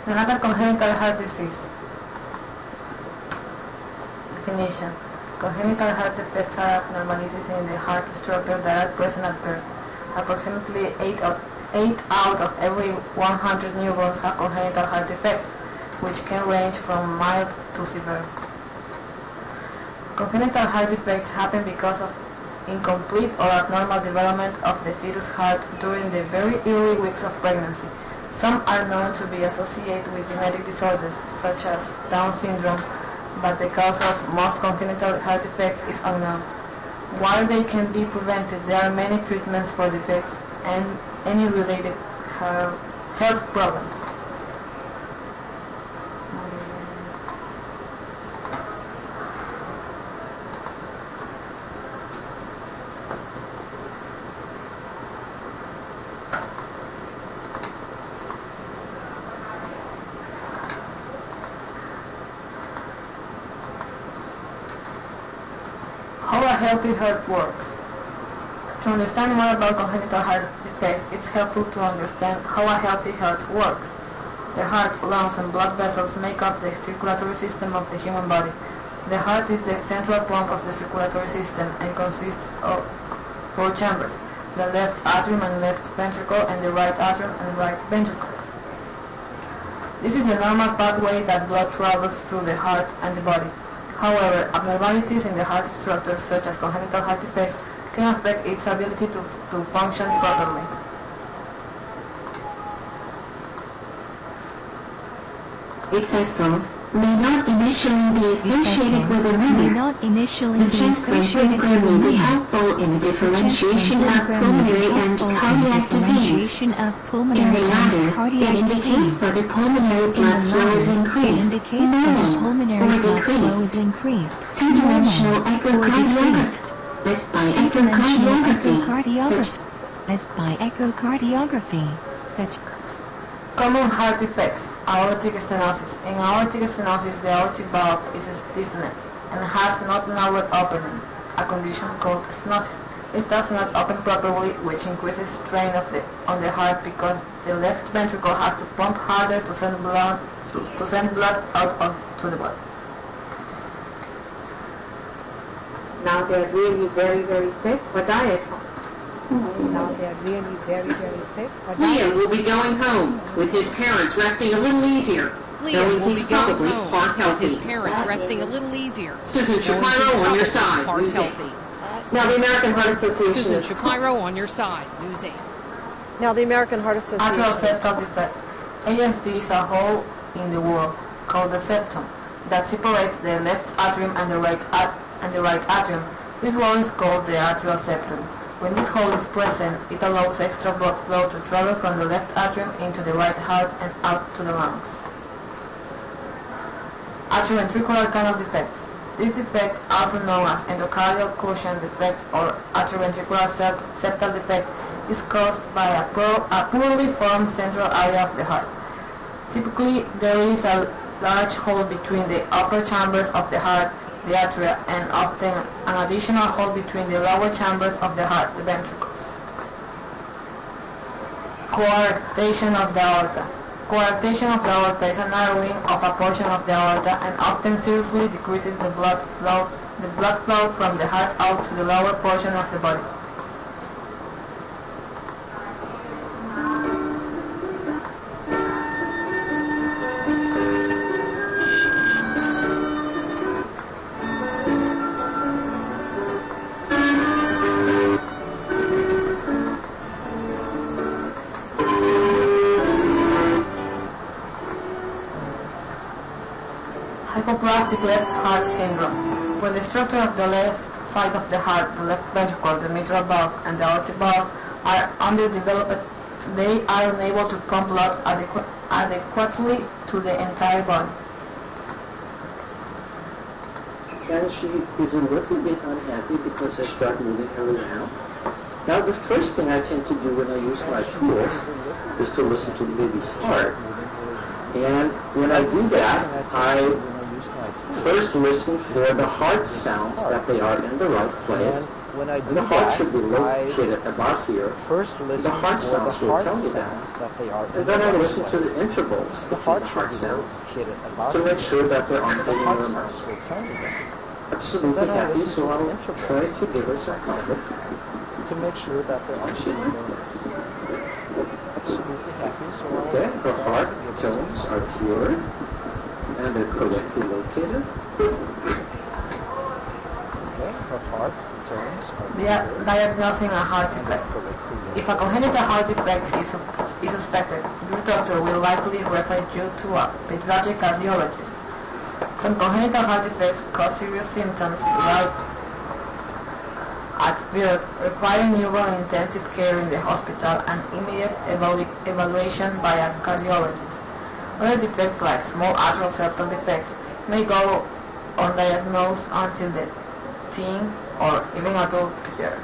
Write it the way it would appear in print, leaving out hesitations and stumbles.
Neonatal congenital heart disease. Definition. Congenital heart defects are abnormalities in the heart structure that are present at birth. Approximately 8 out of every 100 newborns have congenital heart defects, which can range from mild to severe. Congenital heart defects happen because of incomplete or abnormal development of the fetus heart during the very early weeks of pregnancy. Some are known to be associated with genetic disorders, such as Down syndrome, but the cause of most congenital heart defects is unknown. While they can be prevented, there are many treatments for defects and any related health problems. How a healthy heart works. To understand more about congenital heart defects, it's helpful to understand how a healthy heart works. The heart, lungs, and blood vessels make up the circulatory system of the human body. The heart is the central pump of the circulatory system and consists of 4 chambers: the left atrium and left ventricle, and the right atrium and right ventricle. This is the normal pathway that blood travels through the heart and the body. However, abnormalities in the heart structure, such as congenital heart defects, can affect its ability to function properly. Vessels may not initially be associated with a movement. The chest ventricle may be helpful in the differentiation of pulmonary and cardiac disease. In the latter, it indicates whether pulmonary blood flow is increased, normal, or decreased. Two-dimensional echocardiography. This by echocardiography. Common heart defects. Aortic stenosis. In aortic stenosis, the aortic valve is stiffened and has not narrowed opening, a condition called stenosis. It does not open properly, which increases strain on the heart because the left ventricle has to pump harder to send blood out to the body. Now they're really very, very sick or die at home. Now they're really very, very sick. Liam will be going home with his parents resting a little easier, knowing he's probably heart healthy. His parents resting a little easier. Susan Shapiro on your side. Heart healthy. Now the American Heart Association Susan Shapiro on your side. News 8. Now the American Heart Association. Atrial septal defect. ASD is a hole in the wall called the septum that separates the left atrium and the right atrium. This wall is called the atrial septum. When this hole is present, it allows extra blood flow to travel from the left atrium into the right heart and out to the lungs. Atrioventricular canal defects. This defect, also known as endocardial cushion defect or atrioventricular septal defect, is caused by a poorly formed central area of the heart. Typically, there is a large hole between the upper chambers of the heart, the atria, and often an additional hole between the lower chambers of the heart, the ventricles. Coarctation of the aorta. Coarctation of the aorta is a narrowing of a portion of the aorta and often seriously decreases the blood flow from the heart out to the lower portion of the body. Hypoplastic left heart syndrome. When the structure of the left side of the heart, the left ventricle, the mitral valve, and the aortic valve are underdeveloped, they are unable to pump blood adequately to the entire body. And she is a little bit unhappy because I start moving her around. Now the first thing I tend to do when I use my tools is to listen to the baby's heart. And when I do that, I first listen for the heart sounds that they are in the right place. when I do And the heart that, should be I located about here. first listen The heart for the sounds will heart tell me that. sounds that they are in And the then I right listen to place. the intervals The between heart the heart should be sounds located about to make here. sure that they're on The the heart murmurs. sounds will tell me that. Absolutely Then I happy, listen so to the I'll intervals try to give her some comfort. to make sure that they're on the murmurs. Absolutely happy, so I'll Okay, her try heart to give her tones some are pure and they're correctly located. Okay, her heart tones are Diagnosing a heart and defect. correctly If a congenital heart defect is suspected, your doctor will likely refer you to a pediatric cardiologist. Some congenital heart defects cause serious symptoms right at birth, requiring newborn intensive care in the hospital and immediate evaluation by a cardiologist. Other defects like small atrial septal defects may go undiagnosed until the teen or even adult years.